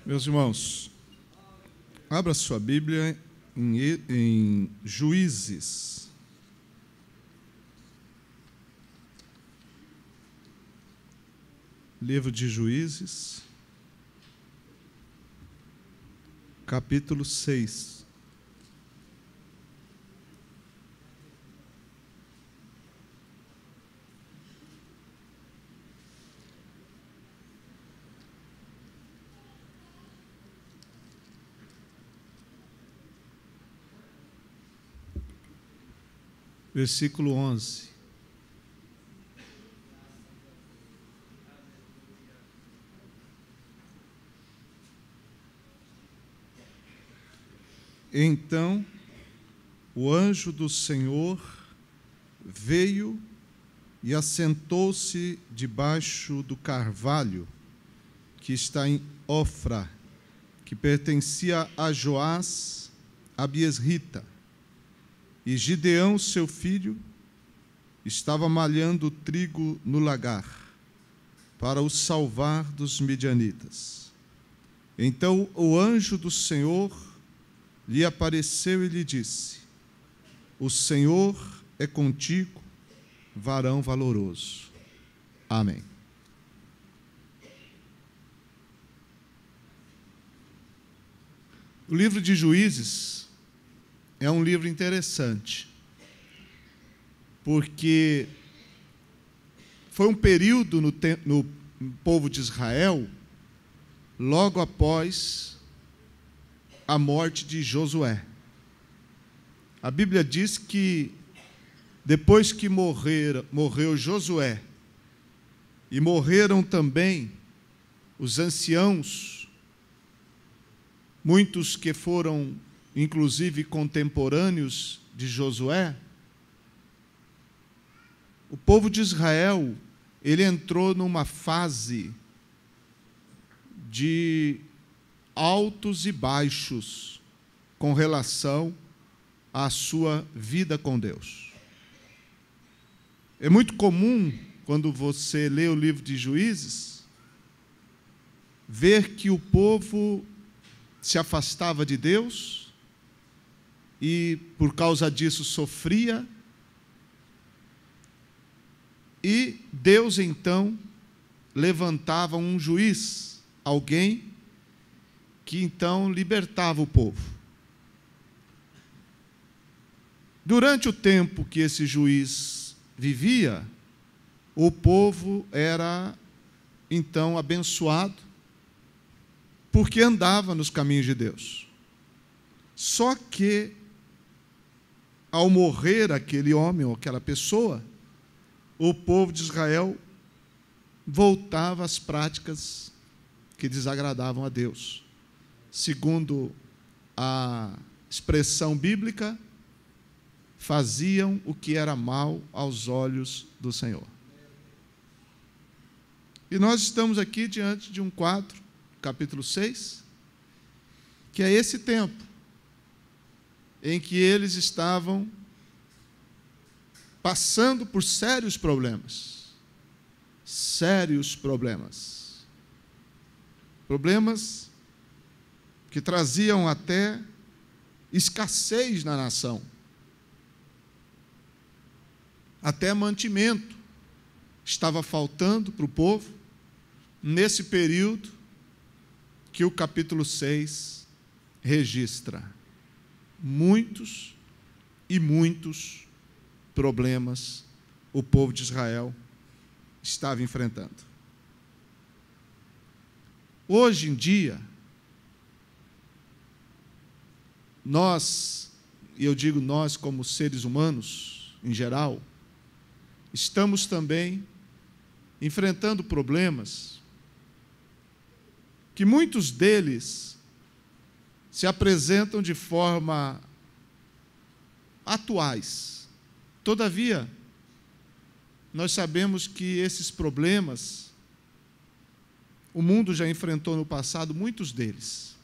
Meus irmãos, abra sua Bíblia em Juízes. Livro de Juízes, capítulo 6. Versículo 11. Então, o anjo do Senhor veio e assentou-se debaixo do carvalho que está em Ofra, que pertencia a Joás, a Biesrita. E Gideão, seu filho, estava malhando trigo no lagar, para o salvar dos midianitas. Então o anjo do Senhor lhe apareceu e lhe disse: O Senhor é contigo, varão valoroso. Amém. O livro de Juízes é um livro interessante, porque foi um período no povo de Israel, logo após a morte de Josué. A Bíblia diz que depois que morreu Josué, e morreram também os anciãos, muitos que foram inclusive contemporâneos de Josué, o povo de Israel, ele entrou numa fase de altos e baixos com relação à sua vida com Deus. É muito comum, quando você lê o livro de Juízes, ver que o povo se afastava de Deus e, por causa disso, sofria. E Deus, então, levantava um juiz, alguém que, então, libertava o povo. Durante o tempo que esse juiz vivia, o povo era, então, abençoado, porque andava nos caminhos de Deus. Só que, ao morrer aquele homem ou aquela pessoa, o povo de Israel voltava às práticas que desagradavam a Deus. Segundo a expressão bíblica, faziam o que era mal aos olhos do Senhor. E nós estamos aqui diante de um quadro, capítulo 6, que é esse tempo em que eles estavam passando por sérios problemas. Sérios problemas. Problemas que traziam até escassez na nação. Até mantimento estava faltando para o povo nesse período que o capítulo 6 registra. Muitos e muitos problemas o povo de Israel estava enfrentando. Hoje em dia, nós, e eu digo nós como seres humanos em geral, estamos também enfrentando problemas que muitos deles se apresentam de forma atuais. Todavia, nós sabemos que esses problemas, o mundo já enfrentou no passado muitos deles.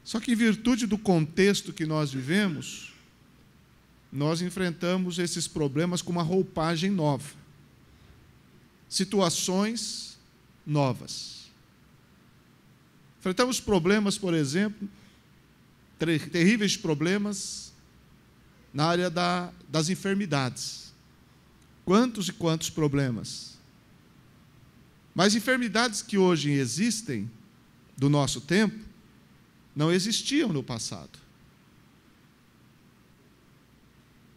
Só que, em virtude do contexto que nós vivemos, nós enfrentamos esses problemas com uma roupagem nova. Situações novas. Enfrentamos problemas, por exemplo, terríveis problemas na área das enfermidades. Quantos e quantos problemas. Mas enfermidades que hoje existem, do nosso tempo, não existiam no passado.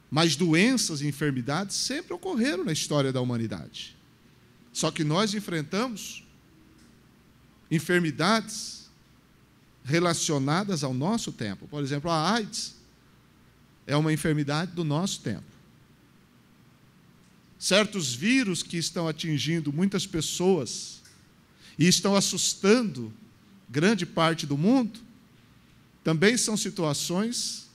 Mas doenças e enfermidades sempre ocorreram na história da humanidade. Só que nós enfrentamos enfermidades relacionadas ao nosso tempo. Por exemplo, a AIDS é uma enfermidade do nosso tempo. Certos vírus que estão atingindo muitas pessoas e estão assustando grande parte do mundo, também são situações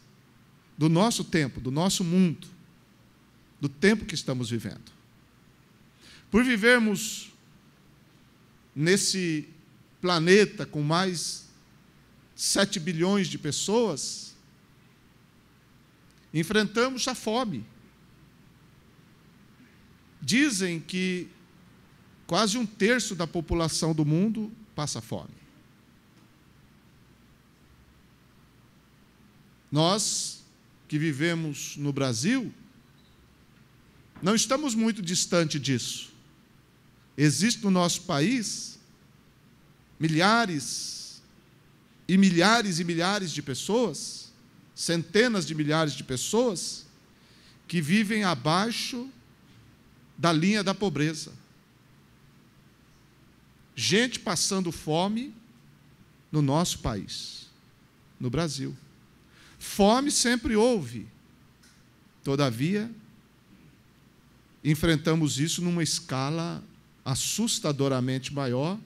do nosso tempo, do nosso mundo, do tempo que estamos vivendo. Por vivermos nesse planeta com mais 7 bilhões de pessoas, enfrentamos a fome. Dizem que quase 1/3 da população do mundo passa fome. Nós, que vivemos no Brasil, não estamos muito distante disso. Existe no nosso país milhares e milhares e milhares de pessoas, centenas de milhares de pessoas, que vivem abaixo da linha da pobreza. Gente passando fome no nosso país, no Brasil. Fome sempre houve. Todavia, enfrentamos isso numa escala assustadoramente maior,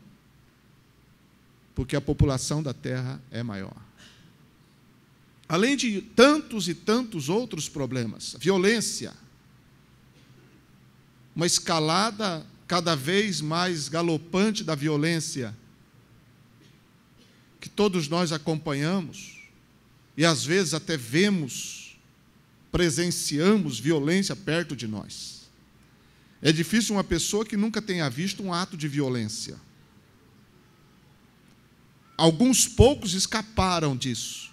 porque a população da Terra é maior. Além de tantos e tantos outros problemas, violência, uma escalada cada vez mais galopante da violência, que todos nós acompanhamos, e às vezes até vemos, presenciamos violência perto de nós. É difícil uma pessoa que nunca tenha visto um ato de violência. Alguns poucos escaparam disso.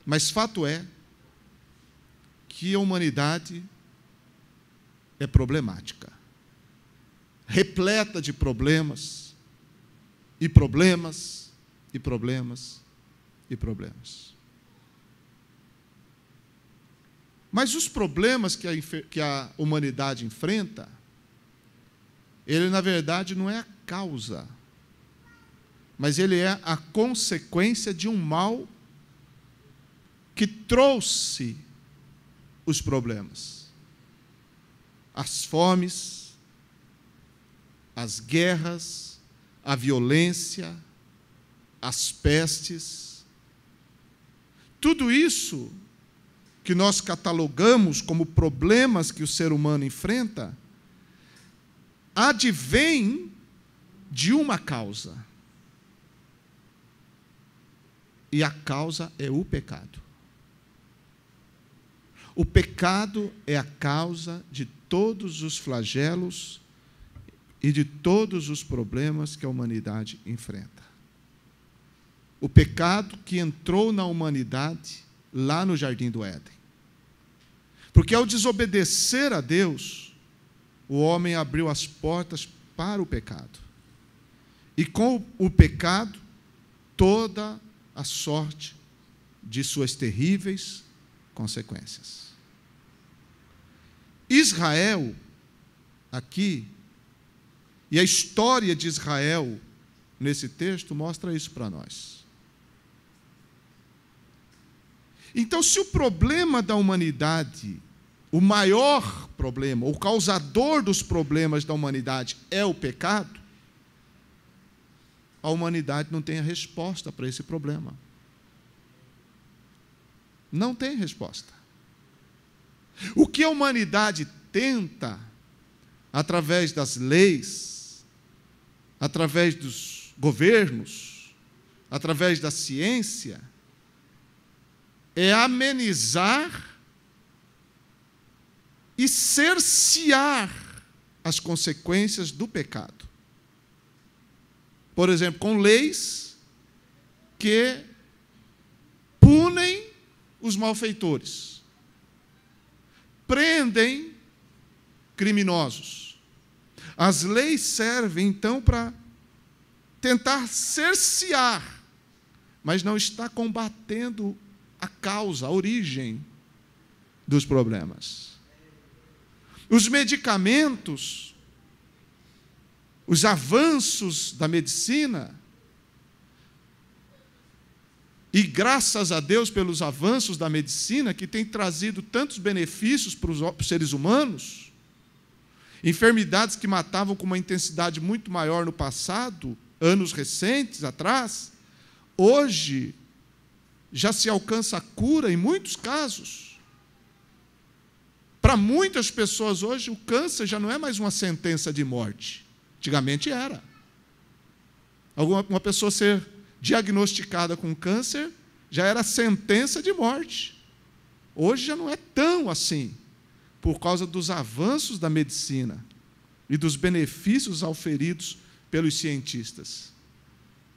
Mas fato é que a humanidade é problemática, repleta de problemas, e problemas, e problemas, e problemas. Mas os problemas que a humanidade enfrenta, ele, na verdade, não é a causa, mas ele é a consequência de um mal que trouxe os problemas. As fomes, as guerras, a violência, as pestes. Tudo isso que nós catalogamos como problemas que o ser humano enfrenta, advém de uma causa. E a causa é o pecado. O pecado é a causa de todos os flagelos e de todos os problemas que a humanidade enfrenta. O pecado que entrou na humanidade lá no Jardim do Éden. Porque ao desobedecer a Deus, o homem abriu as portas para o pecado. E com o pecado, toda a sorte de suas terríveis consequências. Israel, aqui, e a história de Israel, nesse texto, mostra isso para nós. Então, se o problema da humanidade, o maior problema, o causador dos problemas da humanidade é o pecado, a humanidade não tem a resposta para esse problema. Não tem resposta. O que a humanidade tenta, através das leis, através dos governos, através da ciência, é amenizar e cercear as consequências do pecado. por exemplo, com leis que punem os malfeitores, prendem criminosos. As leis servem, então, para tentar cercear, mas não está combatendo a causa, a origem dos problemas. Os medicamentos, os avanços da medicina, e graças a Deus pelos avanços da medicina, que tem trazido tantos benefícios para os seres humanos, enfermidades que matavam com uma intensidade muito maior no passado, anos recentes atrás, hoje já se alcança a cura em muitos casos. Para muitas pessoas hoje, o câncer já não é mais uma sentença de morte. Antigamente era. Uma pessoa ser diagnosticada com câncer já era sentença de morte. Hoje já não é tão assim, por causa dos avanços da medicina e dos benefícios auferidos pelos cientistas.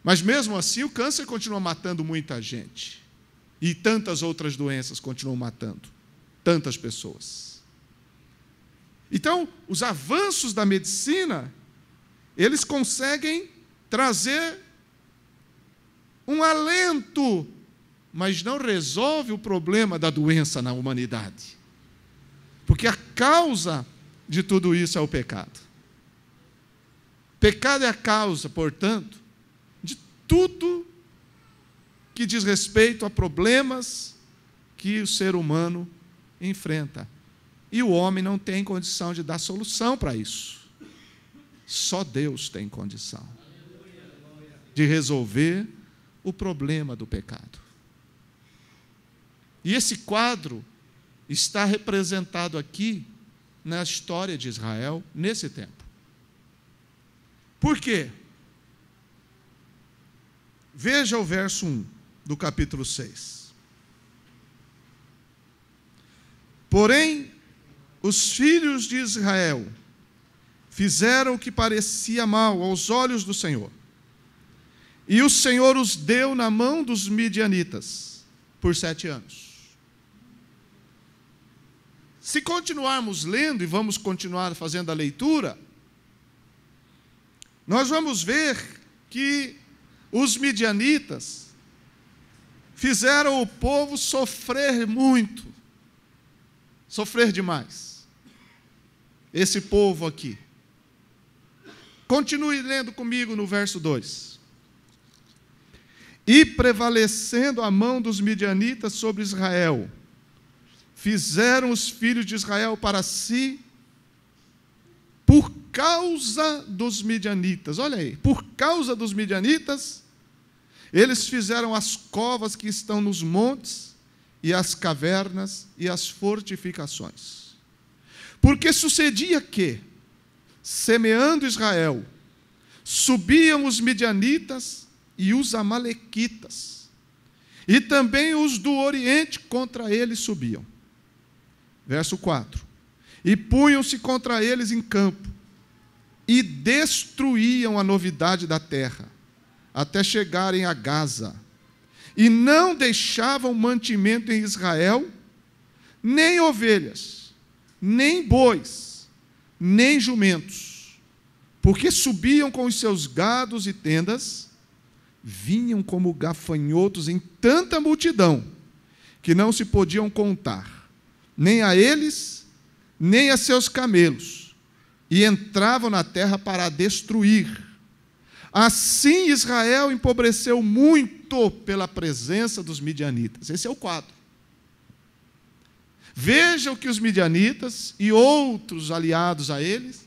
Mas mesmo assim o câncer continua matando muita gente. E tantas outras doenças continuam matando tantas pessoas. Então, os avanços da medicina, eles conseguem trazer um alento, mas não resolve o problema da doença na humanidade. Porque a causa de tudo isso é o pecado. Pecado é a causa, portanto, de tudo que diz respeito a problemas que o ser humano enfrenta. E o homem não tem condição de dar solução para isso. Só Deus tem condição de resolver o problema do pecado. E esse quadro está representado aqui na história de Israel nesse tempo. Por quê? Veja o verso 1 do capítulo 6. Porém, os filhos de Israel fizeram o que parecia mal aos olhos do Senhor. E o Senhor os deu na mão dos midianitas por 7 anos. Se continuarmos lendo, e vamos continuar fazendo a leitura, nós vamos ver que os midianitas fizeram o povo sofrer muito, sofrer demais. Esse povo aqui. Continue lendo comigo no verso 2. E prevalecendo a mão dos midianitas sobre Israel, fizeram os filhos de Israel para si, por causa dos midianitas. Olha aí, por causa dos midianitas, eles fizeram as covas que estão nos montes, e as cavernas e as fortificações. Porque sucedia que, semeando Israel, subiam os midianitas e os amalequitas, e também os do Oriente contra eles subiam. Verso 4. E punham-se contra eles em campo, e destruíam a novidade da terra, até chegarem a Gaza, e não deixavam mantimento em Israel, nem ovelhas, nem bois, nem jumentos, porque subiam com os seus gados e tendas, vinham como gafanhotos em tanta multidão, que não se podiam contar, nem a eles, nem a seus camelos, e entravam na terra para a destruir. Assim Israel empobreceu muito pela presença dos midianitas. Esse é o quadro. Vejam que os midianitas e outros aliados a eles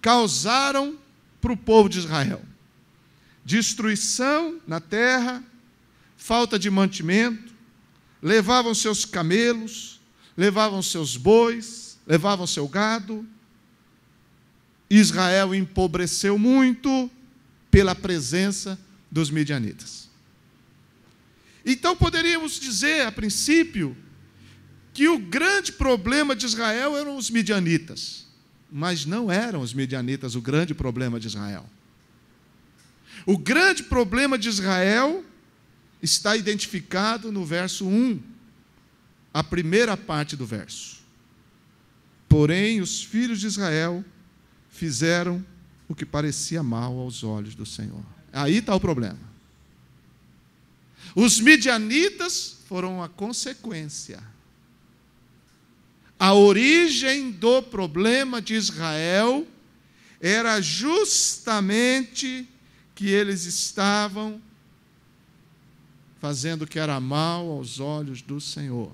causaram para o povo de Israel: destruição na terra, falta de mantimento, levavam seus camelos, levavam seus bois, levavam seu gado. Israel empobreceu muito pela presença dos midianitas. Então poderíamos dizer, a princípio, que o grande problema de Israel eram os midianitas, mas não eram os midianitas o grande problema de Israel. O grande problema de Israel está identificado no verso 1, a primeira parte do verso. Porém, os filhos de Israel fizeram o que parecia mal aos olhos do Senhor. Aí está o problema. Os midianitas foram a consequência. A origem do problema de Israel era justamente que eles estavam fazendo o que era mal aos olhos do Senhor.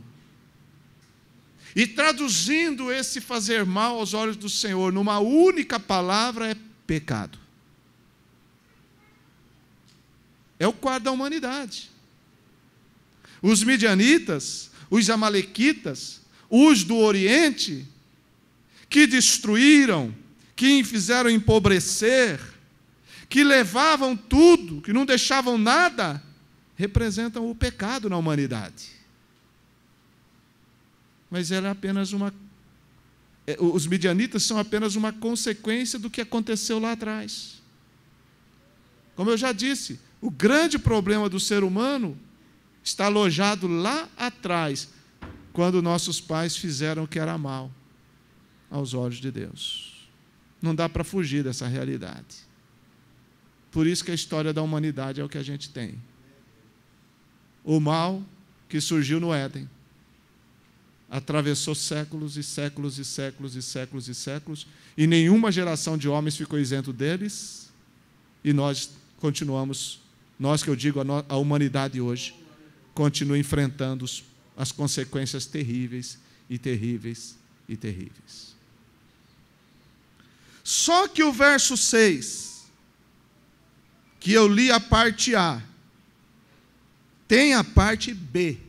E traduzindo esse fazer mal aos olhos do Senhor numa única palavra é pecado. É o quadro da humanidade. Os midianitas, os amalequitas, os do Oriente, que destruíram, que fizeram empobrecer, que levavam tudo, que não deixavam nada, representam o pecado na humanidade. Mas ela é apenas os midianitas são apenas uma consequência do que aconteceu lá atrás. Como eu já disse, o grande problema do ser humano está alojado lá atrás, quando nossos pais fizeram o que era mal aos olhos de Deus. Não dá para fugir dessa realidade. Por isso que a história da humanidade é o que a gente tem. O mal que surgiu no Éden atravessou séculos e séculos e séculos e séculos e séculos, e nenhuma geração de homens ficou isento deles, e nós continuamos, nós que eu digo, a humanidade hoje, continua enfrentando as consequências terríveis e terríveis e terríveis. Só que o verso 6, que eu li a parte A, tem a parte B.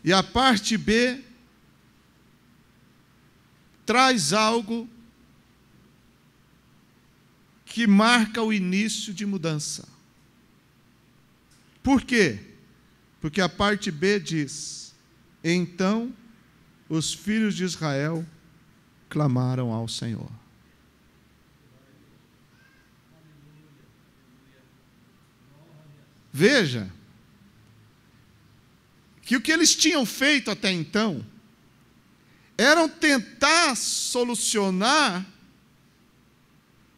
E a parte B traz algo que marca o início de mudança. Por quê? Porque a parte B diz: então os filhos de Israel clamaram ao Senhor. Veja que o que eles tinham feito até então era tentar solucionar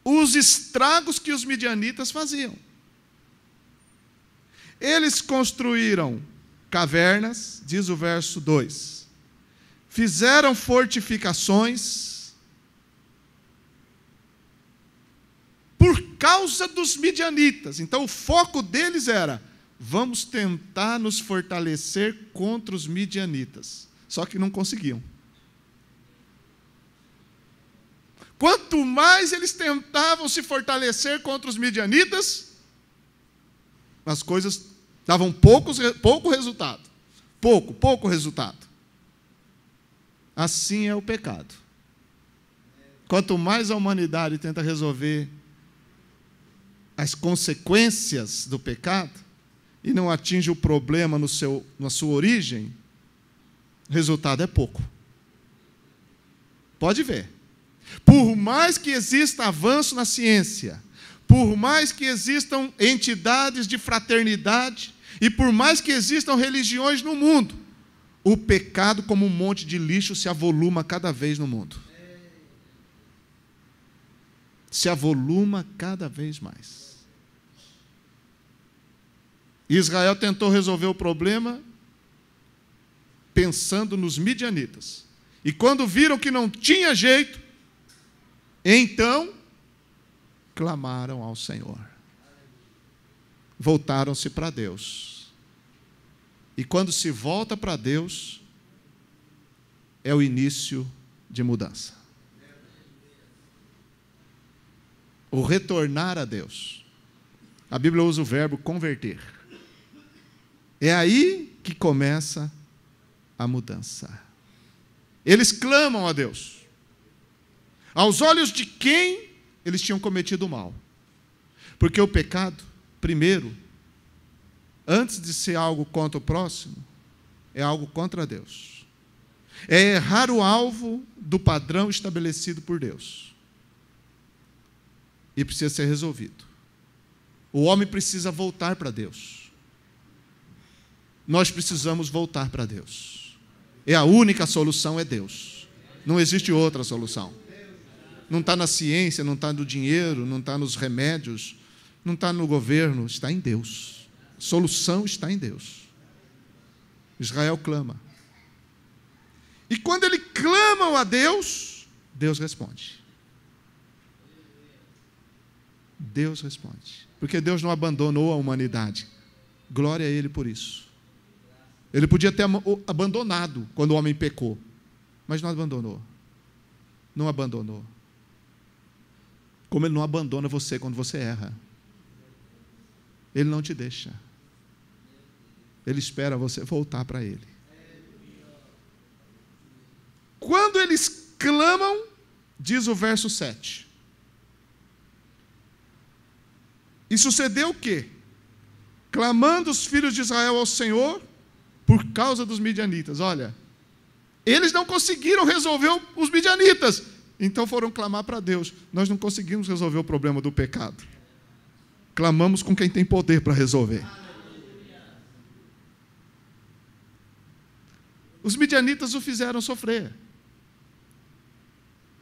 os estragos que os midianitas faziam. Eles construíram cavernas, diz o verso 2, fizeram fortificações por causa dos midianitas. Então o foco deles era: vamos tentar nos fortalecer contra os midianitas. Só que não conseguiam. Quanto mais eles tentavam se fortalecer contra os midianitas, as coisas davam pouco resultado. Pouco resultado. Assim é o pecado. Quanto mais a humanidade tenta resolver as consequências do pecado, e não atinge o problema na sua origem, o resultado é pouco. Pode ver. Por mais que exista avanço na ciência, por mais que existam entidades de fraternidade, e por mais que existam religiões no mundo, o pecado, como um monte de lixo, se avoluma cada vez no mundo. Se avoluma cada vez mais. Israel tentou resolver o problema pensando nos midianitas. E quando viram que não tinha jeito, então clamaram ao Senhor. Voltaram-se para Deus. E quando se volta para Deus, é o início de mudança. O retornar a Deus. A Bíblia usa o verbo converter. É aí que começa a mudança. Eles clamam a Deus. Aos olhos de quem eles tinham cometido o mal. Porque o pecado, primeiro, antes de ser algo contra o próximo, é algo contra Deus. É errar o alvo do padrão estabelecido por Deus. E precisa ser resolvido. O homem precisa voltar para Deus. Nós precisamos voltar para Deus. É a única solução, é Deus. Não existe outra solução. Não está na ciência, não está no dinheiro, não está nos remédios, não está no governo, está em Deus. A solução está em Deus. Israel clama. E quando ele clamam a Deus, Deus responde. Deus responde. Porque Deus não abandonou a humanidade. Glória a Ele por isso. Ele podia ter abandonado quando o homem pecou, mas não abandonou. Não abandonou. Como Ele não abandona você quando você erra. Ele não te deixa. Ele espera você voltar para Ele. Quando eles clamam, diz o verso 7. E sucedeu o quê? Clamando os filhos de Israel ao Senhor por causa dos midianitas. Olha, eles não conseguiram resolver os midianitas, então foram clamar para Deus. Nós não conseguimos resolver o problema do pecado. Clamamos com quem tem poder para resolver. Os midianitas o fizeram sofrer.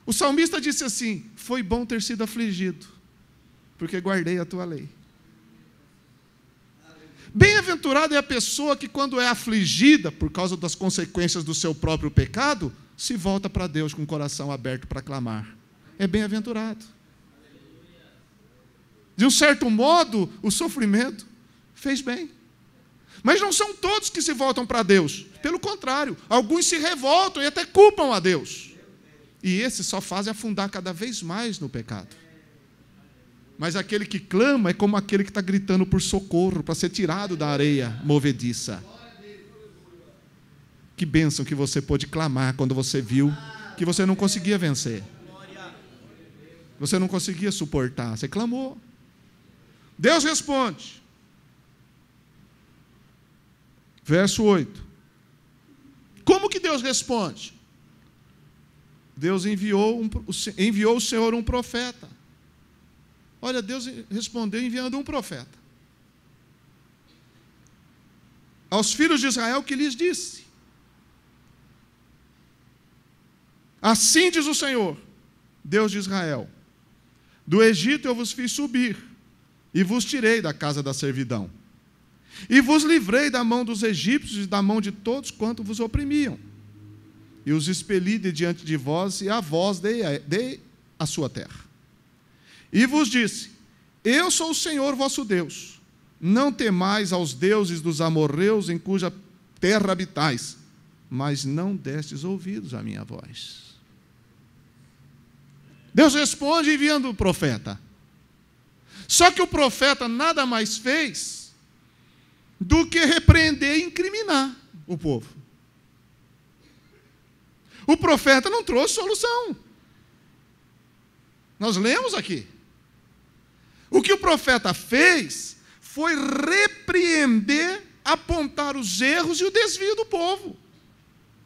O salmista disse assim: foi bom ter sido afligido, porque guardei a tua lei. Bem-aventurada é a pessoa que, quando é afligida por causa das consequências do seu próprio pecado, se volta para Deus com o coração aberto para clamar. É bem-aventurado. De um certo modo, o sofrimento fez bem. Mas não são todos que se voltam para Deus. Pelo contrário, alguns se revoltam e até culpam a Deus. E esses só fazem afundar cada vez mais no pecado. Mas aquele que clama é como aquele que está gritando por socorro, para ser tirado da areia movediça. Que bênção que você pôde clamar quando você viu que você não conseguia vencer. Você não conseguia suportar, você clamou. Deus responde. Verso 8. Como que Deus responde? Deus enviou o Senhor um profeta. Olha, Deus respondeu enviando um profeta aos filhos de Israel, que lhes disse: assim diz o Senhor, Deus de Israel: do Egito eu vos fiz subir, e vos tirei da casa da servidão, e vos livrei da mão dos egípcios e da mão de todos quanto vos oprimiam, e os expeli de diante de vós, e a vós dei a sua terra. E vos disse: eu sou o Senhor vosso Deus, não temais aos deuses dos amorreus em cuja terra habitais, mas não destes ouvidos à minha voz. Deus responde enviando o profeta. Só que o profeta nada mais fez do que repreender e incriminar o povo. O profeta não trouxe solução. Nós lemos aqui. O que o profeta fez foi repreender, apontar os erros e o desvio do povo.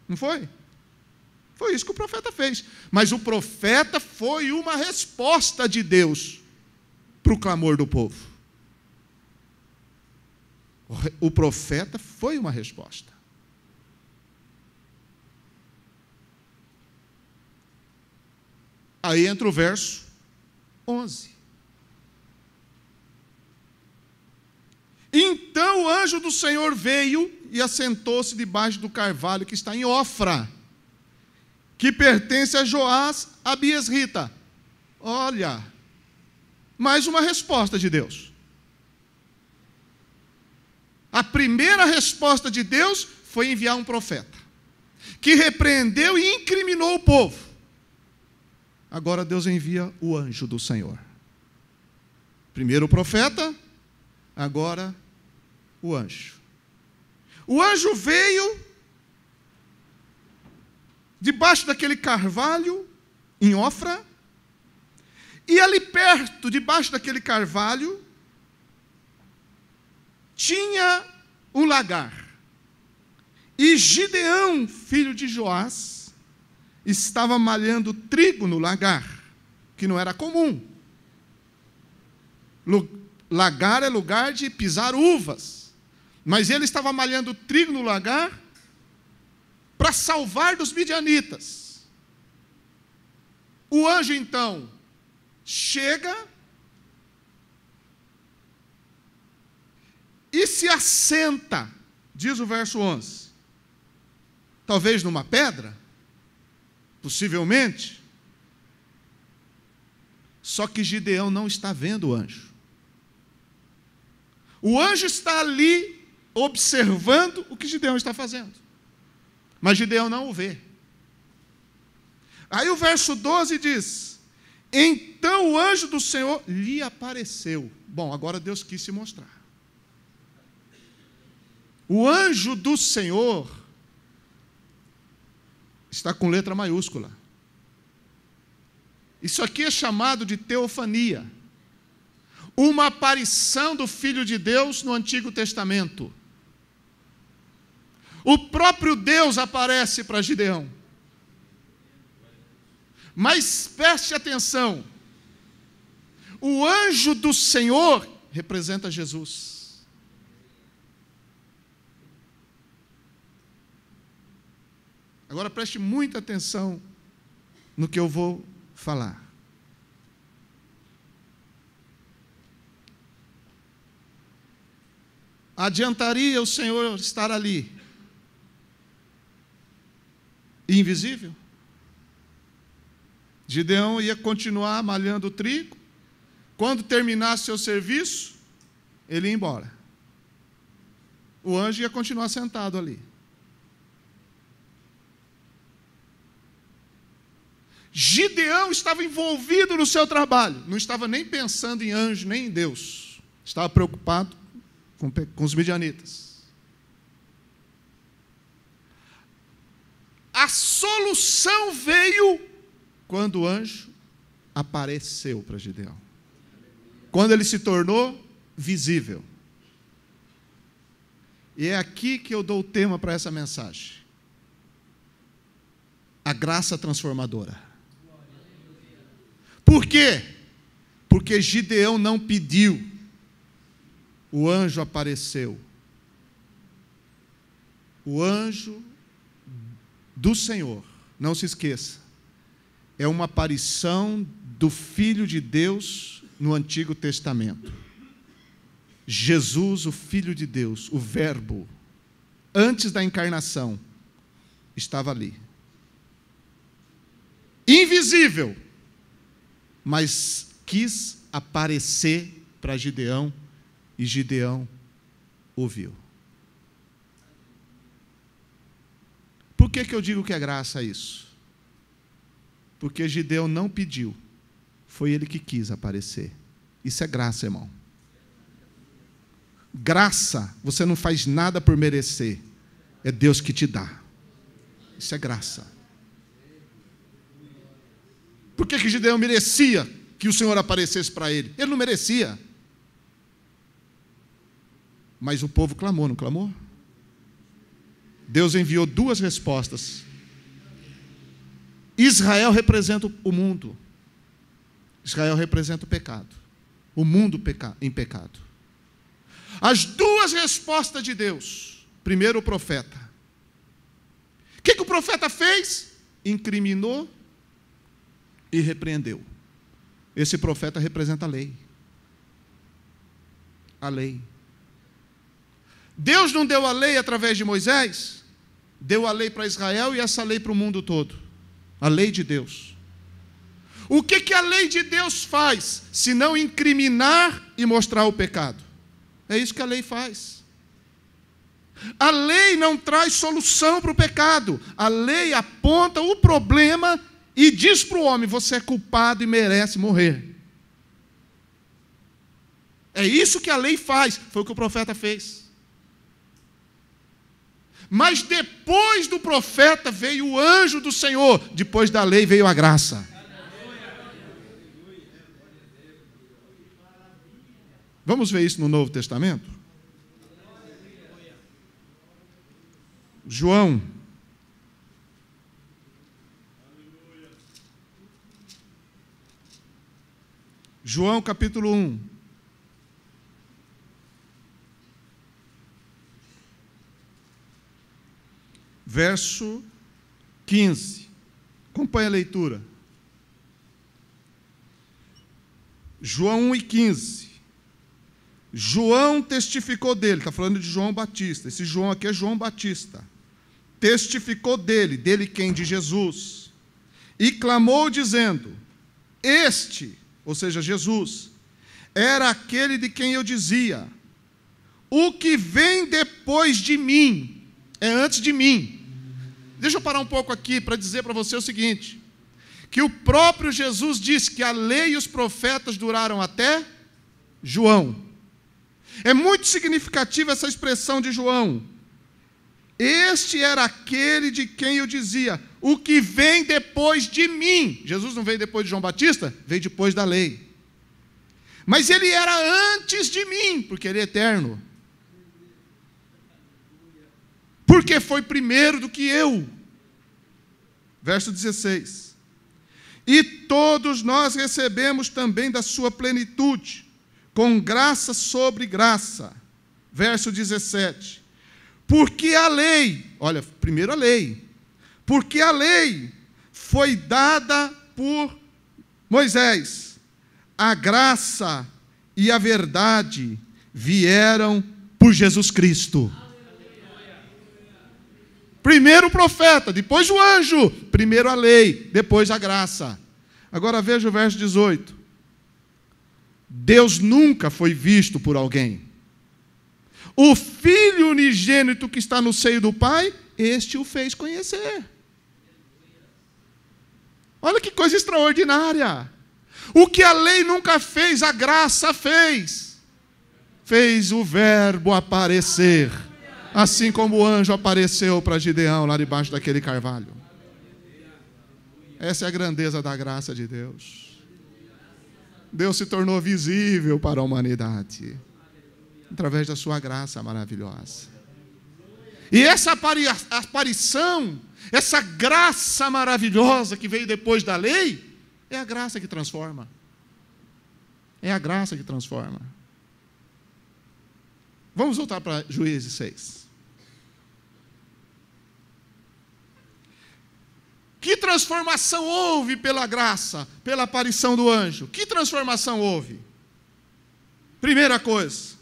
Não foi? Foi isso que o profeta fez. Mas o profeta foi uma resposta de Deus para o clamor do povo. O profeta foi uma resposta. Aí entra o verso 11. Então o anjo do Senhor veio e assentou-se debaixo do carvalho que está em Ofra, que pertence a Joás Abiesrita. Olha, mais uma resposta de Deus. A primeira resposta de Deus foi enviar um profeta, que repreendeu e incriminou o povo. Agora Deus envia o anjo do Senhor. Primeiro o profeta, agora o anjo. O anjo veio debaixo daquele carvalho em Ofra, e ali perto, debaixo daquele carvalho, tinha um lagar. E Gideão, filho de Joás, estava malhando trigo no lagar, que não era comum. lagar é lugar de pisar uvas. Mas ele estava malhando trigo no lagar para salvar dos midianitas. O anjo, então, chega e se assenta, diz o verso 11. Talvez numa pedra, possivelmente. Só que Gideão não está vendo o anjo. O anjo está ali observando o que Gideão está fazendo. Mas Gideão não o vê. Aí o verso 12 diz: então o anjo do Senhor lhe apareceu. Bom, agora Deus quis se mostrar. O anjo do Senhor está com letra maiúscula. Isso aqui é chamado de teofania. Uma aparição do Filho de Deus no Antigo Testamento. O próprio Deus aparece para Gideão. Mas preste atenção. O anjo do Senhor representa Jesus. Agora preste muita atenção no que eu vou falar. Adiantaria o Senhor estar ali, invisível? Gideão ia continuar malhando o trigo. Quando terminasse seu serviço, ele ia embora. O anjo ia continuar sentado ali. Gideão estava envolvido no seu trabalho. Não estava nem pensando em anjo, nem em Deus. Estava preocupado com os midianitas. A solução veio quando o anjo apareceu para Gideão. Quando ele se tornou visível. E é aqui que eu dou o tema para essa mensagem. A graça transformadora. Por quê? Porque Gideão não pediu. O anjo apareceu. O anjo do Senhor, não se esqueça, é uma aparição do Filho de Deus no Antigo Testamento. Jesus, o Filho de Deus, o Verbo, antes da encarnação, estava ali. Invisível, mas quis aparecer para Gideão, e Gideão ouviu. Por que eu digo que é graça isso? Porque Gideão não pediu, foi ele que quis aparecer. Isso é graça, irmão. Graça, você não faz nada por merecer, é Deus que te dá. Isso é graça. Por que Gideão merecia que o Senhor aparecesse para ele? Ele não merecia. Mas o povo clamou, não clamou? Deus enviou duas respostas. Israel representa o mundo. Israel representa o pecado. O mundo em pecado. As duas respostas de Deus. Primeiro, o profeta. O que o profeta fez? Incriminou e repreendeu. Esse profeta representa a lei. A lei. Deus não deu a lei através de Moisés? Deu a lei para Israel e essa lei para o mundo todo. A lei de Deus. O que a lei de Deus faz, se não incriminar e mostrar o pecado? É isso que a lei faz. A lei não traz solução para o pecado. A lei aponta o problema e diz para o homem: você é culpado e merece morrer. É isso que a lei faz. Foi o que o profeta fez. Mas depois do profeta veio o anjo do Senhor. Depois da lei veio a graça. Vamos ver isso no Novo Testamento? João. João capítulo 1. verso 15. Acompanhe a leitura. João 1:15. João testificou dele, está falando de João Batista. Esse João aqui é João Batista. Testificou dele quem? De Jesus. E clamou dizendo: este, ou seja, Jesus, era aquele de quem eu dizia: o que vem depois de mim é antes de mim. Deixa eu parar um pouco aqui para dizer para você o seguinte, que o próprio Jesus disse que a lei e os profetas duraram até João. É muito significativa essa expressão de João. Este era aquele de quem eu dizia: o que vem depois de mim. Jesus não veio depois de João Batista, veio depois da lei. Mas ele era antes de mim, porque ele é eterno. Porque foi primeiro do que eu. Verso 16. E todos nós recebemos também da sua plenitude, com graça sobre graça. Verso 17. Porque a lei, olha, primeiro a lei. Porque a lei foi dada por Moisés. A graça e a verdade vieram por Jesus Cristo. Primeiro o profeta, depois o anjo. Primeiro a lei, depois a graça. Agora veja o verso 18. Deus nunca foi visto por alguém. O Filho unigênito que está no seio do Pai, este o fez conhecer. Olha que coisa extraordinária. O que a lei nunca fez, a graça fez. Fez o Verbo aparecer. Assim como o anjo apareceu para Gideão lá debaixo daquele carvalho. Essa é a grandeza da graça de Deus. Deus se tornou visível para a humanidade através da sua graça maravilhosa. E essa aparição, essa graça maravilhosa que veio depois da lei, é a graça que transforma. É a graça que transforma. Vamos voltar para Juízes 6. Que transformação houve pela graça, pela aparição do anjo? Que transformação houve? Primeira coisa,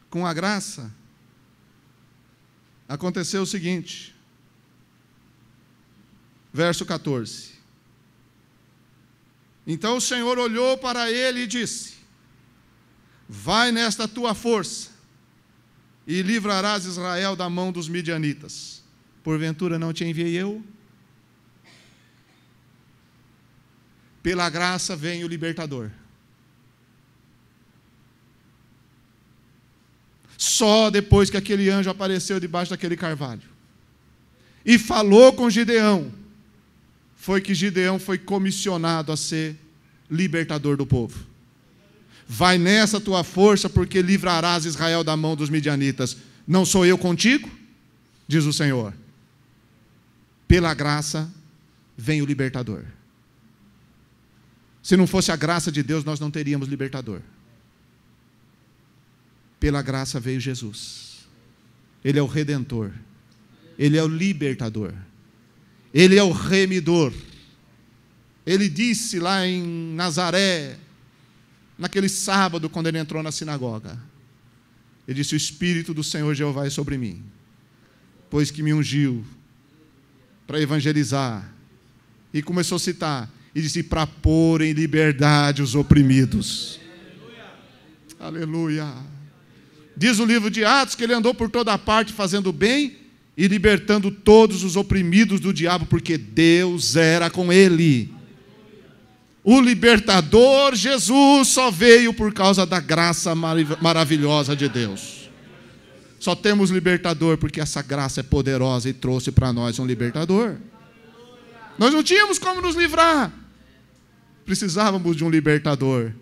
com a graça, aconteceu o seguinte, verso 14. Então o Senhor olhou para ele e disse: vai nesta tua força e livrarás Israel da mão dos midianitas. Porventura não te enviei eu? Pela graça vem o libertador. Só depois que aquele anjo apareceu debaixo daquele carvalho e falou com Gideão, foi que Gideão foi comissionado a ser libertador do povo. Vai nessa tua força, porque livrarás Israel da mão dos midianitas. Não sou eu contigo? Diz o Senhor. Pela graça vem o libertador. Se não fosse a graça de Deus, nós não teríamos libertador. Pela graça veio Jesus. Ele é o Redentor. Ele é o libertador. Ele é o remidor. Ele disse lá em Nazaré, naquele sábado, quando ele entrou na sinagoga, ele disse: o Espírito do Senhor Jeová é sobre mim, pois que me ungiu para evangelizar. E começou a citar, e disse: para pôr em liberdade os oprimidos. Aleluia. Aleluia. Diz o livro de Atos que ele andou por toda parte fazendo bem e libertando todos os oprimidos do diabo, porque Deus era com ele. O libertador Jesus só veio por causa da graça maravilhosa de Deus. Só temos libertador porque essa graça é poderosa e trouxe para nós um libertador. Nós não tínhamos como nos livrar. Precisávamos de um libertador.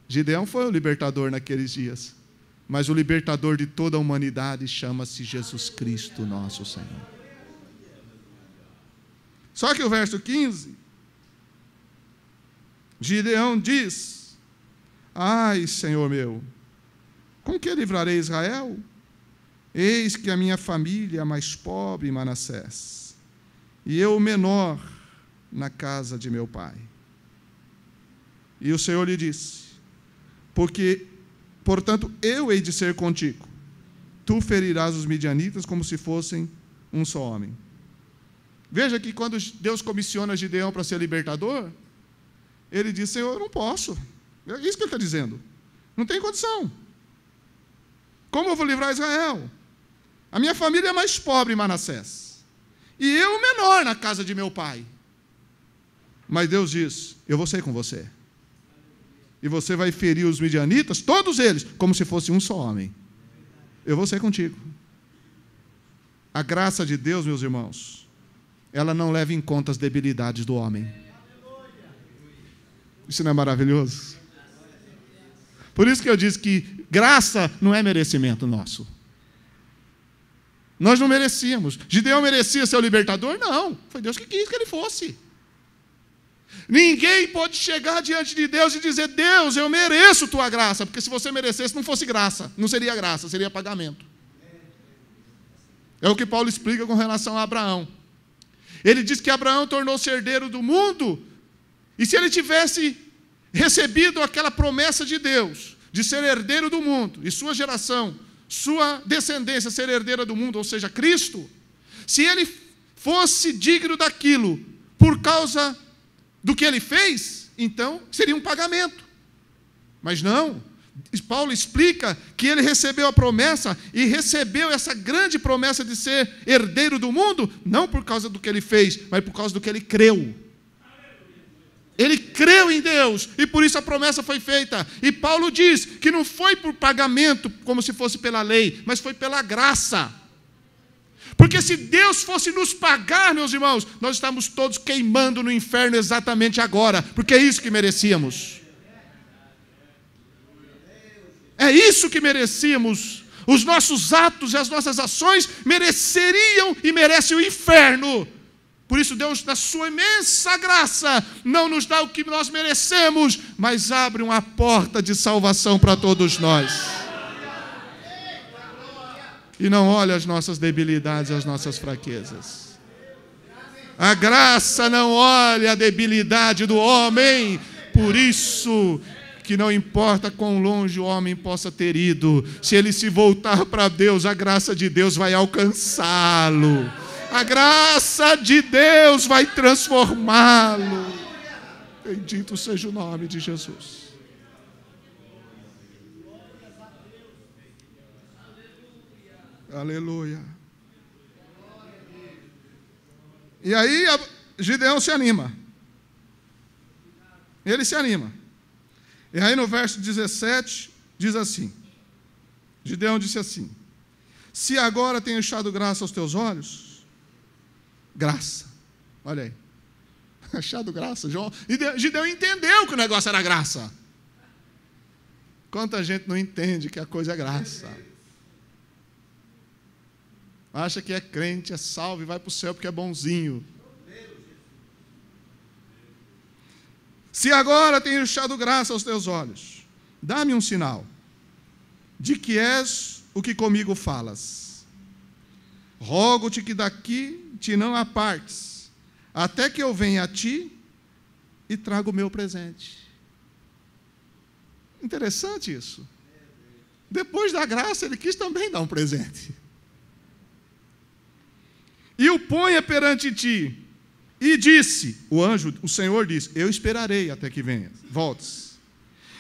Gideão foi o libertador naqueles dias. Mas o libertador de toda a humanidade chama-se Jesus Cristo, nosso Senhor. Só que o verso 15, Gideão diz: ai, Senhor meu, com que livrarei Israel? Eis que a minha família é a mais pobre em Manassés, e eu o menor na casa de meu pai. E o Senhor lhe disse: portanto, eu hei de ser contigo. Tu ferirás os midianitas como se fossem um só homem. Veja que quando Deus comissiona Gideão para ser libertador, ele diz: Senhor, eu não posso. É isso que ele está dizendo. Não tem condição. Como eu vou livrar Israel? A minha família é mais pobre em Manassés, e eu o menor na casa de meu pai. Mas Deus diz: eu vou ser com você. E você vai ferir os midianitas, todos eles, como se fosse um só homem. Eu vou ser contigo. A graça de Deus, meus irmãos, ela não leva em conta as debilidades do homem. Isso não é maravilhoso? Por isso que eu disse que graça não é merecimento nosso. Nós não merecíamos. Gideão merecia ser o libertador? Não. Foi Deus que quis que ele fosse. Ninguém pode chegar diante de Deus e dizer: Deus, eu mereço tua graça. Porque se você merecesse, não fosse graça. Não seria graça, seria pagamento. É o que Paulo explica com relação a Abraão. Ele diz que Abraão tornou-se herdeiro do mundo, e se ele tivesse recebido aquela promessa de Deus, de ser herdeiro do mundo, e sua geração, sua descendência ser herdeira do mundo, ou seja, Cristo, se ele fosse digno daquilo por causa do que ele fez, então seria um pagamento. Mas não. Paulo explica que ele recebeu a promessa, e recebeu essa grande promessa de ser herdeiro do mundo, não por causa do que ele fez, mas por causa do que ele creu. Ele creu em Deus, e por isso a promessa foi feita. E Paulo diz que não foi por pagamento, como se fosse pela lei, mas foi pela graça. Porque se Deus fosse nos pagar, meus irmãos, nós estamos todos queimando no inferno exatamente agora, porque é isso que merecíamos. É isso que merecíamos. Os nossos atos e as nossas ações mereceriam e merecem o inferno. Por isso Deus, na sua imensa graça, não nos dá o que nós merecemos, mas abre uma porta de salvação para todos nós. E não olha as nossas debilidades e as nossas fraquezas. A graça não olha a debilidade do homem. Por isso que não importa quão longe o homem possa ter ido, se ele se voltar para Deus, a graça de Deus vai alcançá-lo. A graça de Deus vai transformá-lo. Bendito seja o nome de Jesus. Aleluia. E aí Gideão se anima. Ele se anima. E aí no verso 17 diz assim: Gideão disse assim: se agora tenho achado graça aos teus olhos, graça, olha aí, achado graça, João. E Gideão entendeu que o negócio era graça. Quanta gente não entende que a coisa é graça. Acha que é crente, é salvo e vai para o céu porque é bonzinho. Se agora tenho achado graça aos teus olhos, dá-me um sinal de que és o que comigo falas. Rogo-te que daqui te não apartes, até que eu venha a ti e traga o meu presente. Interessante isso. Depois da graça, ele quis também dar um presente. E o ponha perante ti. E disse, o anjo, o Senhor disse: eu esperarei até que venhas, voltes.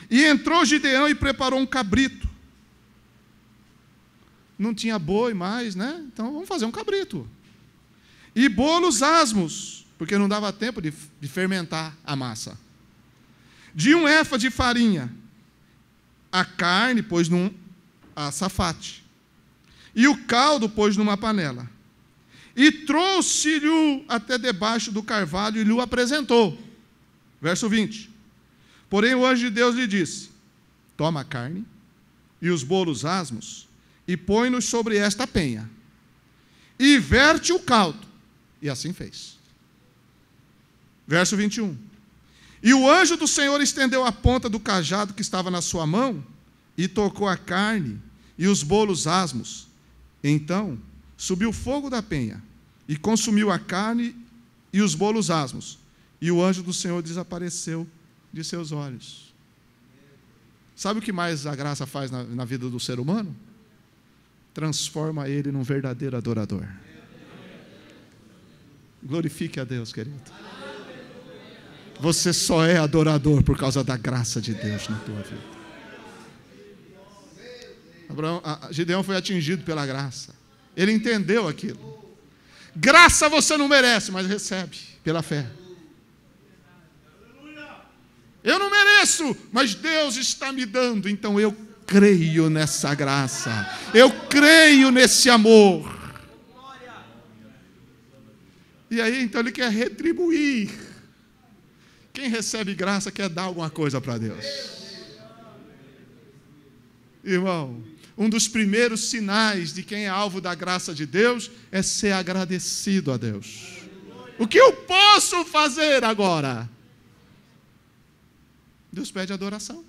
E entrou Gideão e preparou um cabrito. Não tinha boi mais, né? Então vamos fazer um cabrito. E bolos asmos, porque não dava tempo de fermentar a massa. De 1 éfa de farinha. A carne pôs num açafate. E o caldo pôs numa panela. E trouxe-lhe até debaixo do carvalho e lhe o apresentou. Verso 20. Porém o anjo de Deus lhe disse: toma a carne e os bolos asmos e põe-nos sobre esta penha. E verte o caldo. E assim fez. Verso 21. E o anjo do Senhor estendeu a ponta do cajado que estava na sua mão e tocou a carne e os bolos asmos. Então subiu o fogo da penha e consumiu a carne e os bolos asmos, e o anjo do Senhor desapareceu de seus olhos. Sabe o que mais a graça faz na vida do ser humano? Transforma ele num verdadeiro adorador. Glorifique a Deus, querido. Você só é adorador por causa da graça de Deus na tua vida. Gideão foi atingido pela graça. Ele entendeu aquilo. Graça você não merece, mas recebe pela fé. Eu não mereço, mas Deus está me dando, então eu creio nessa graça. Eu creio nesse amor. E aí, então, ele quer retribuir. Quem recebe graça quer dar alguma coisa para Deus. Irmão, um dos primeiros sinais de quem é alvo da graça de Deus é ser agradecido a Deus. O que eu posso fazer agora? Deus pede adoração.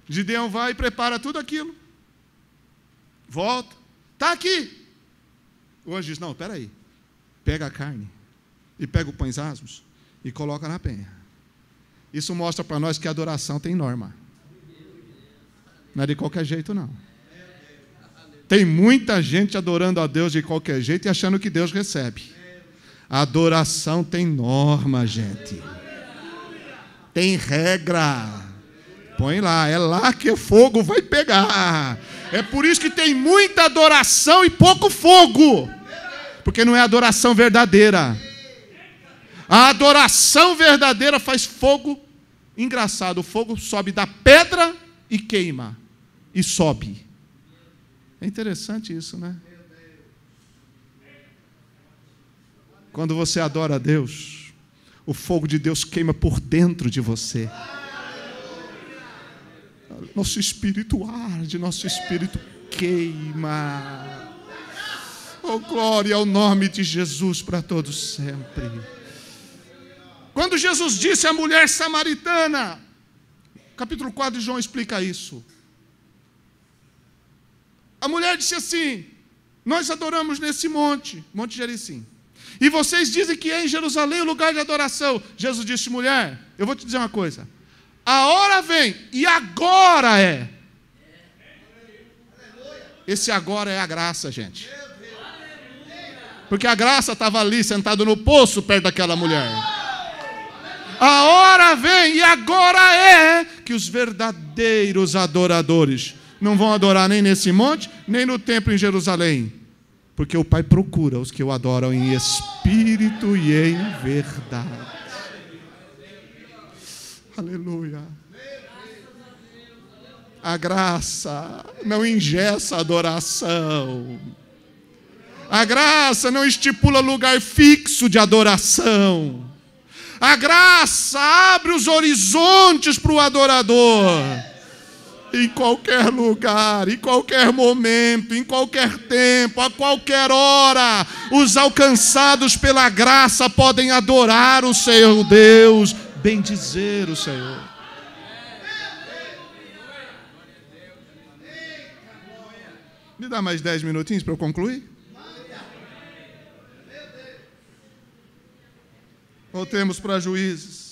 Gideão vai e prepara tudo aquilo. Volta. Está aqui. O anjo diz, não, espera aí. Pega a carne e pega o pães asmos e coloca na penha. Isso mostra para nós que a adoração tem norma. Não é de qualquer jeito, não. Tem muita gente adorando a Deus de qualquer jeito e achando que Deus recebe. A adoração tem norma, gente. Tem regra. Põe lá, é lá que o fogo vai pegar. É por isso que tem muita adoração e pouco fogo. Porque não é adoração verdadeira. A adoração verdadeira faz fogo. Engraçado, o fogo sobe da pedra e queima. E sobe. É interessante isso, né? Quando você adora a Deus, o fogo de Deus queima por dentro de você. Nosso espírito arde, nosso espírito queima. Oh, glória ao nome de Jesus para todos sempre. Quando Jesus disse à mulher samaritana, capítulo 4 de João explica isso. A mulher disse assim, nós adoramos nesse monte, Monte Gerizim. E vocês dizem que é em Jerusalém o lugar de adoração. Jesus disse, mulher, eu vou te dizer uma coisa. A hora vem, e agora é. Esse agora é a graça, gente. Porque a graça estava ali, sentado no poço, perto daquela mulher. A hora vem, e agora é, que os verdadeiros adoradores não vão adorar nem nesse monte, nem no templo em Jerusalém. Porque o Pai procura os que o adoram em espírito e em verdade. Aleluia. A graça não engessa a adoração. A graça não estipula lugar fixo de adoração. A graça abre os horizontes para o adorador. Em qualquer lugar, em qualquer momento, em qualquer tempo, a qualquer hora, os alcançados pela graça podem adorar o Senhor Deus, bendizer o Senhor. Me dá mais 10 minutinhos para eu concluir? Voltemos para Juízes.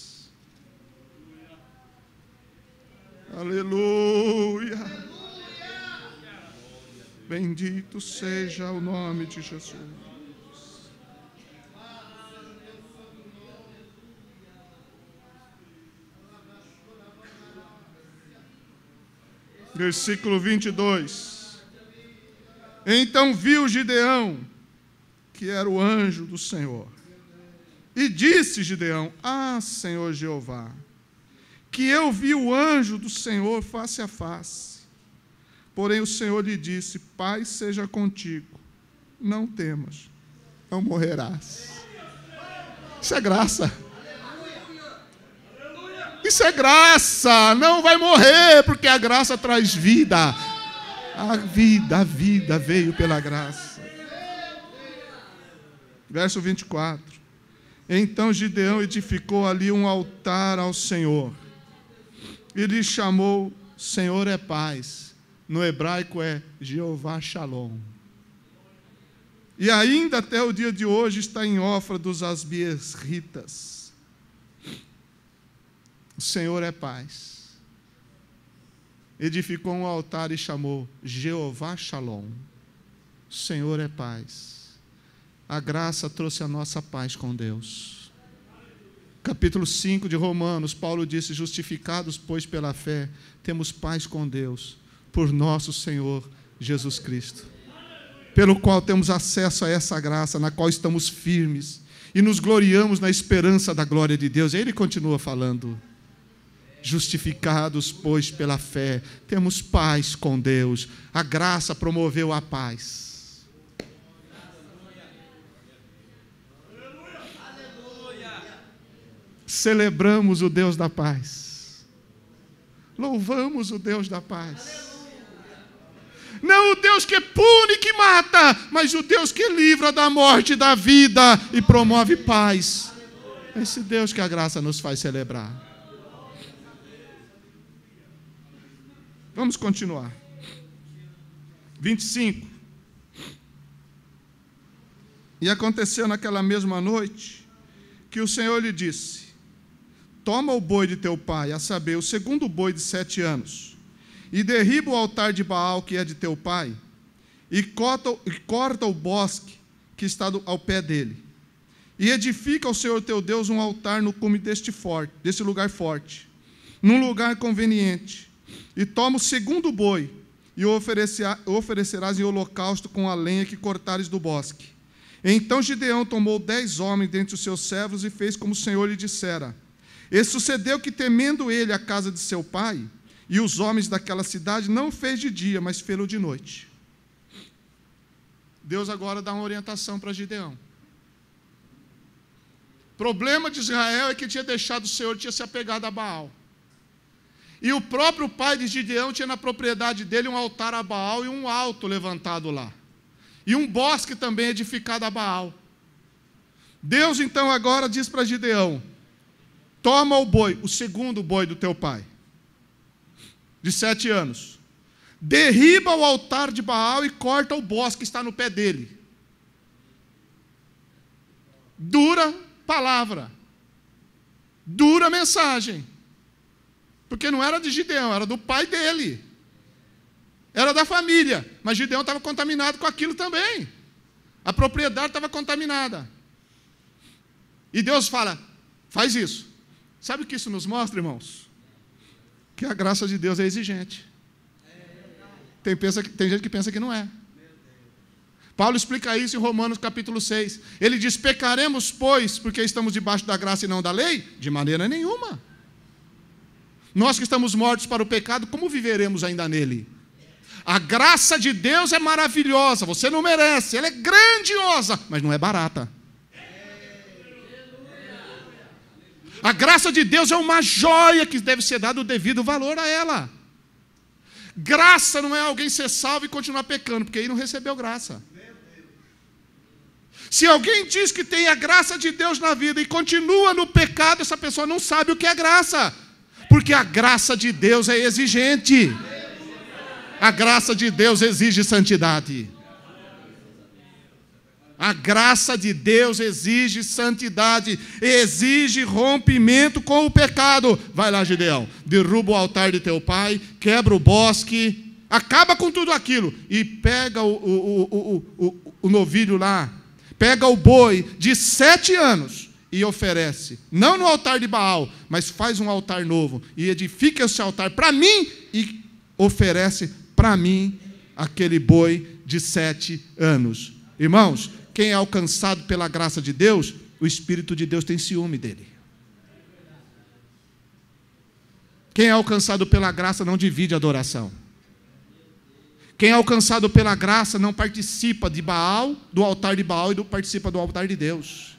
Aleluia. Bendito seja o nome de Jesus. Versículo 22. Então viu Gideão, que era o anjo do Senhor, e disse Gideão, Senhor Jeová, que eu vi o anjo do Senhor face a face. Porém o Senhor lhe disse, paz seja contigo, não temas, não morrerás. Isso é graça. Isso é graça, não vai morrer, porque a graça traz vida. A vida veio pela graça. Verso 24. Então Gideão edificou ali um altar ao Senhor. E lhe chamou, Senhor é paz. no hebraico é Jeová Shalom. E ainda até o dia de hoje está em Ofra dos Asbiesritas. O Senhor é paz. Edificou um altar e chamou Jeová Shalom. O Senhor é paz. A graça trouxe a nossa paz com Deus. Capítulo 5 de Romanos, Paulo disse: justificados, pois, pela fé, temos paz com Deus, por nosso Senhor Jesus Cristo, pelo qual temos acesso a essa graça, na qual estamos firmes e nos gloriamos na esperança da glória de Deus. E ele continua falando: justificados, pois, pela fé, temos paz com Deus. A graça promoveu a paz. Celebramos o Deus da paz. Louvamos o Deus da paz. Não o Deus que pune e que mata, mas o Deus que livra da morte e da vida e promove paz. É esse Deus que a graça nos faz celebrar. Vamos continuar. 25. E aconteceu naquela mesma noite que o Senhor lhe disse: toma o boi de teu pai, a saber, o segundo boi de 7 anos, e derriba o altar de Baal que é de teu pai, e corta o bosque que está ao pé dele, e edifica ao Senhor teu Deus um altar no cume deste lugar forte, num lugar conveniente, e toma o segundo boi, e o oferecerás em holocausto com a lenha que cortares do bosque. Então Gideão tomou 10 homens dentre os seus servos e fez como o Senhor lhe dissera. E sucedeu que, temendo ele a casa de seu pai e os homens daquela cidade, não fez de dia, mas fê-lo de noite. Deus agora dá uma orientação para Gideão. O problema de Israel é que tinha deixado o Senhor, tinha se apegado a Baal. E o próprio pai de Gideão tinha na propriedade dele um altar a Baal e um alto levantado lá. E um bosque também edificado a Baal. Deus então agora diz para Gideão: toma o boi, o segundo boi do teu pai, de 7 anos. Derriba o altar de Baal e corta o bosque que está no pé dele. Dura palavra. Dura mensagem. Porque não era de Gideão, era do pai dele. Era da família. Mas Gideão estava contaminado com aquilo também. A propriedade estava contaminada. E Deus fala: faz isso. Sabe o que isso nos mostra, irmãos? Que a graça de Deus é exigente. Tem gente que pensa que não é. Paulo explica isso em Romanos capítulo 6. Ele diz: pecaremos, pois, porque estamos debaixo da graça e não da lei? De maneira nenhuma. Nós que estamos mortos para o pecado, como viveremos ainda nele? A graça de Deus é maravilhosa, você não merece, ela é grandiosa, mas não é barata. A graça de Deus é uma joia que deve ser dado o devido valor a ela. Graça não é alguém ser salvo e continuar pecando, porque aí não recebeu graça. Se alguém diz que tem a graça de Deus na vida e continua no pecado, essa pessoa não sabe o que é graça, porque a graça de Deus é exigente. A graça de Deus exige santidade. A graça de Deus exige santidade, exige rompimento com o pecado. Vai lá, Gideão, derruba o altar de teu pai, quebra o bosque, acaba com tudo aquilo e pega o novilho lá, pega o boi de 7 anos e oferece, não no altar de Baal, mas faz um altar novo e edifica esse altar para mim e oferece para mim aquele boi de 7 anos. Irmãos, quem é alcançado pela graça de Deus, o Espírito de Deus tem ciúme dele. Quem é alcançado pela graça não divide a adoração. Quem é alcançado pela graça não participa de Baal, do altar de Baal, e não participa do altar de Deus.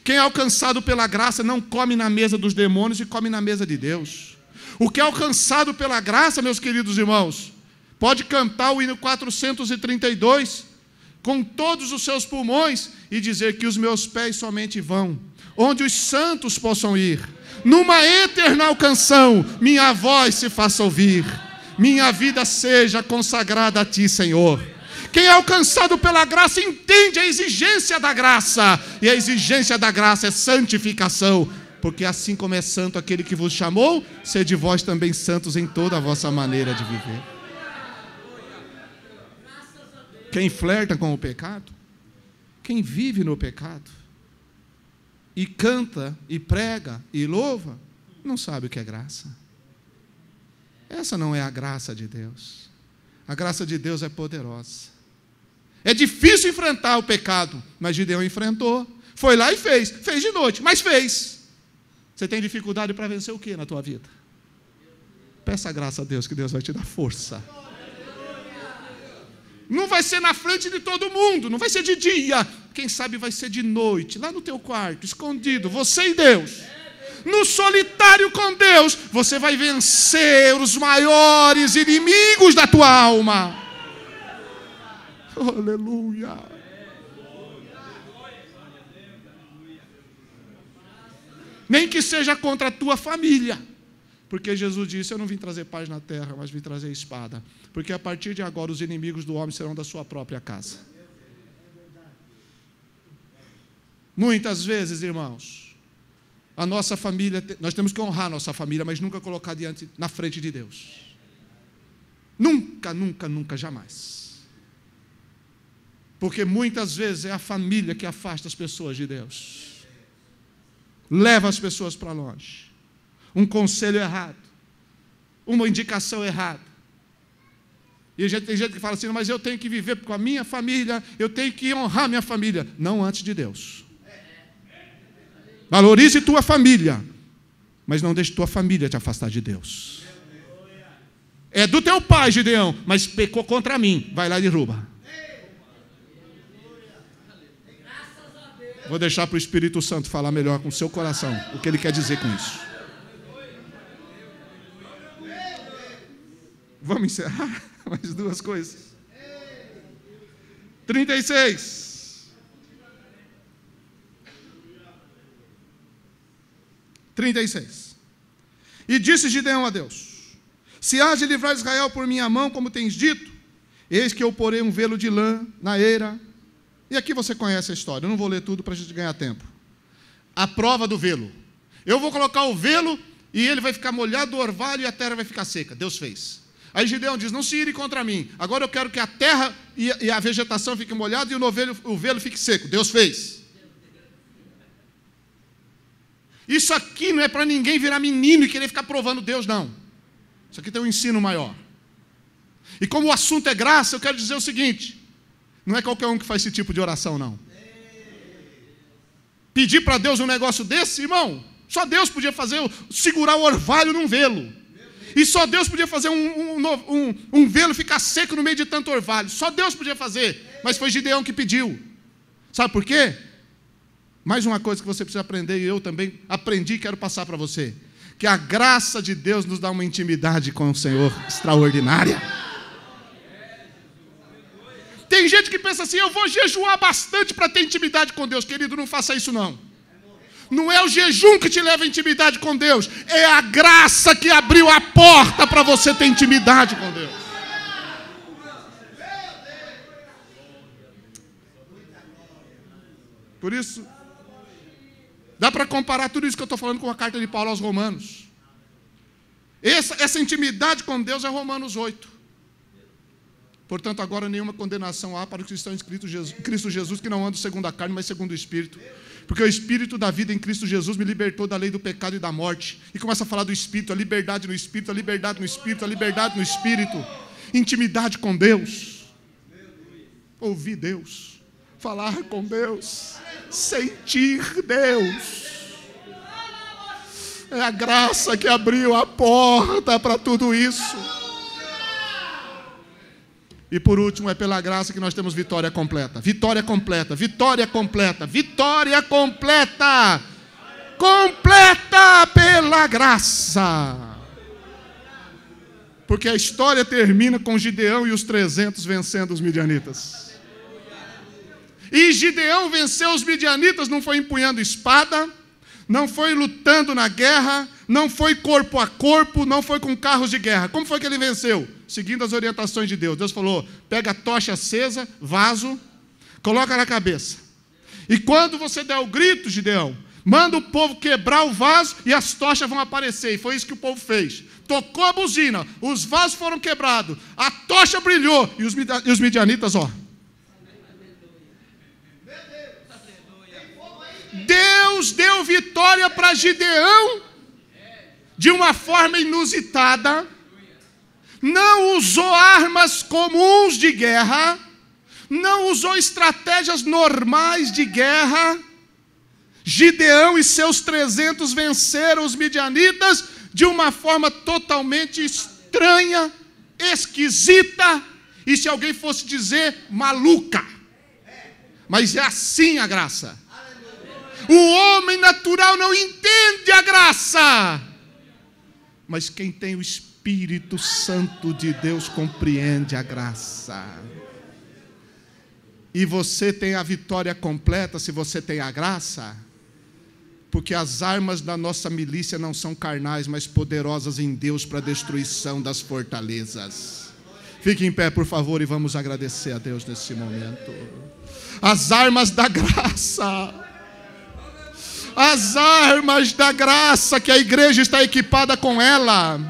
Quem é alcançado pela graça não come na mesa dos demônios e come na mesa de Deus. O que é alcançado pela graça, meus queridos irmãos, pode cantar o hino 432 com todos os seus pulmões e dizer que os meus pés somente vão onde os santos possam ir. Numa eterna canção, minha voz se faça ouvir. minha vida seja consagrada a Ti, Senhor. Quem é alcançado pela graça entende a exigência da graça. E a exigência da graça é santificação. Porque assim como é santo aquele que vos chamou, sede vós também santos em toda a vossa maneira de viver. Quem flerta com o pecado, quem vive no pecado, e canta, e prega, e louva, não sabe o que é graça. Essa não é a graça de Deus. A graça de Deus é poderosa. É difícil enfrentar o pecado, mas Gideão enfrentou. Foi lá e fez. Fez de noite, mas fez. Você tem dificuldade para vencer o que na tua vida? Peça a graça a Deus, que Deus vai te dar força. Não vai ser na frente de todo mundo, não vai ser de dia. Quem sabe vai ser de noite, lá no teu quarto, escondido, você e Deus. No solitário com Deus, você vai vencer os maiores inimigos da tua alma. Aleluia. Nem que seja contra a tua família. Porque Jesus disse, eu não vim trazer paz na terra, mas vim trazer espada. Porque a partir de agora os inimigos do homem serão da sua própria casa. Muitas vezes, irmãos, a nossa família, nós temos que honrar a nossa família, mas nunca colocar na frente de Deus. Nunca, nunca, nunca, jamais. Porque muitas vezes é a família que afasta as pessoas de Deus. Leva as pessoas para longe. Um conselho errado. Uma indicação errada. E tem gente que fala assim, mas eu tenho que viver com a minha família, eu tenho que honrar minha família. Não antes de Deus. Valorize tua família, mas não deixe tua família te afastar de Deus. É do teu pai, Gideão, mas pecou contra mim. Vai lá e derruba. Vou deixar para o Espírito Santo falar melhor com o seu coração o que ele quer dizer com isso. Vamos encerrar mais duas coisas. 36. 36. E disse Gideão a Deus: se há de livrar Israel por minha mão, como tens dito, eis que eu porei um velo de lã na eira. E aqui você conhece a história, eu não vou ler tudo para a gente ganhar tempo. A prova do velo. Eu vou colocar o velo e ele vai ficar molhado do orvalho e a terra vai ficar seca. Deus fez. Aí Gideão diz, não se ire contra mim. Agora eu quero que a terra e a vegetação fiquem molhadas e o velo fique seco. Deus fez. Isso aqui não é para ninguém virar menino e querer ficar provando Deus, não. Isso aqui tem um ensino maior. E como o assunto é graça, eu quero dizer o seguinte: não é qualquer um que faz esse tipo de oração, não. Pedir para Deus um negócio desse, irmão, só Deus podia fazer, segurar o orvalho num velo. E só Deus podia fazer um velo ficar seco no meio de tanto orvalho. Só Deus podia fazer. Mas foi Gideão que pediu. Sabe por quê? Mais uma coisa que você precisa aprender, e eu também aprendi e quero passar para você. Que a graça de Deus nos dá uma intimidade com o Senhor extraordinária. Tem gente que pensa assim, eu vou jejuar bastante para ter intimidade com Deus. Querido, não faça isso não. Não é o jejum que te leva à intimidade com Deus. É a graça que abriu a porta para você ter intimidade com Deus. Por isso, dá para comparar tudo isso que eu estou falando com a carta de Paulo aos Romanos. Essa intimidade com Deus é Romanos 8. Portanto, agora nenhuma condenação há para os que estão inscritos em Cristo Jesus, que não andam segundo a carne, mas segundo o Espírito. Porque o Espírito da vida em Cristo Jesus me libertou da lei do pecado e da morte. E começa a falar do Espírito, a liberdade no Espírito, a liberdade no Espírito, a liberdade no Espírito. Intimidade com Deus. Ouvir Deus. Falar com Deus. Sentir Deus. É a graça que abriu a porta para tudo isso. E por último, é pela graça que nós temos vitória completa. Vitória completa, vitória completa, vitória completa. Completa pela graça. Porque a história termina com Gideão e os 300 vencendo os midianitas. E Gideão venceu os midianitas, não foi empunhando espada, não foi lutando na guerra, não foi corpo a corpo, não foi com carros de guerra. Como foi que ele venceu? Seguindo as orientações de Deus. Deus falou, pega a tocha acesa, vaso, coloca na cabeça. E quando você der o grito, Gideão, manda o povo quebrar o vaso e as tochas vão aparecer. E foi isso que o povo fez. Tocou a buzina, os vasos foram quebrados, a tocha brilhou. E os midianitas, ó. Deus deu vitória para Gideão de uma forma inusitada. Não usou armas comuns de guerra. Não usou estratégias normais de guerra. Gideão e seus 300 venceram os midianitas de uma forma totalmente estranha, esquisita, e se alguém fosse dizer, maluca. Mas é assim a graça. O homem natural não entende a graça, mas quem tem o Espírito Santo de Deus compreende a graça. E você tem a vitória completa se você tem a graça, porque as armas da nossa milícia não são carnais, mas poderosas em Deus para a destruição das fortalezas. Fique em pé, por favor, e vamos agradecer a Deus nesse momento. As armas da graça. As armas da graça que a igreja está equipada com ela.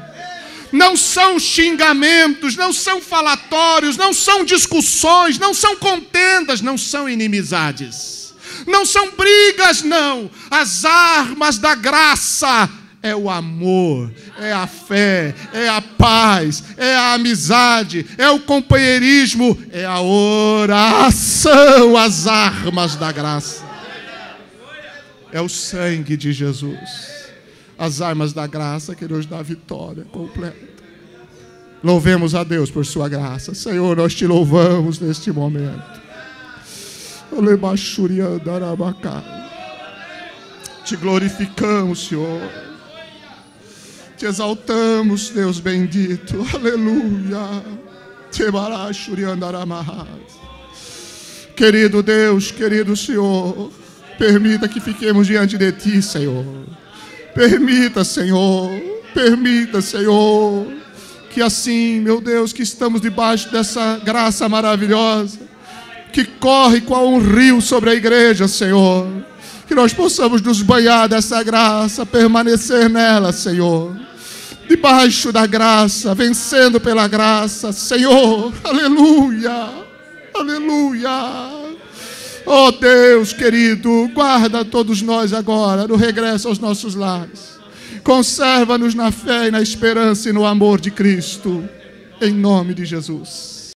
Não são xingamentos, não são falatórios, não são discussões, não são contendas, não são inimizades. Não são brigas, não. As armas da graça é o amor, é a fé, é a paz, é a amizade, é o companheirismo, é a oração. As armas da graça é o sangue de Jesus. As armas da graça que nos dá a vitória completa. Louvemos a Deus por sua graça. Senhor, nós te louvamos neste momento. Te glorificamos, Senhor. Te exaltamos, Deus bendito. Aleluia. Querido Deus, querido Senhor, permita que fiquemos diante de Ti, Senhor. Permita, Senhor, que assim, meu Deus, que estamos debaixo dessa graça maravilhosa, que corre qual um rio sobre a igreja, Senhor, que nós possamos nos banhar dessa graça, permanecer nela, Senhor, debaixo da graça, vencendo pela graça, Senhor, aleluia, aleluia. Oh Deus querido, guarda todos nós agora no regresso aos nossos lares. Conserva-nos na fé e na esperança e no amor de Cristo, em nome de Jesus.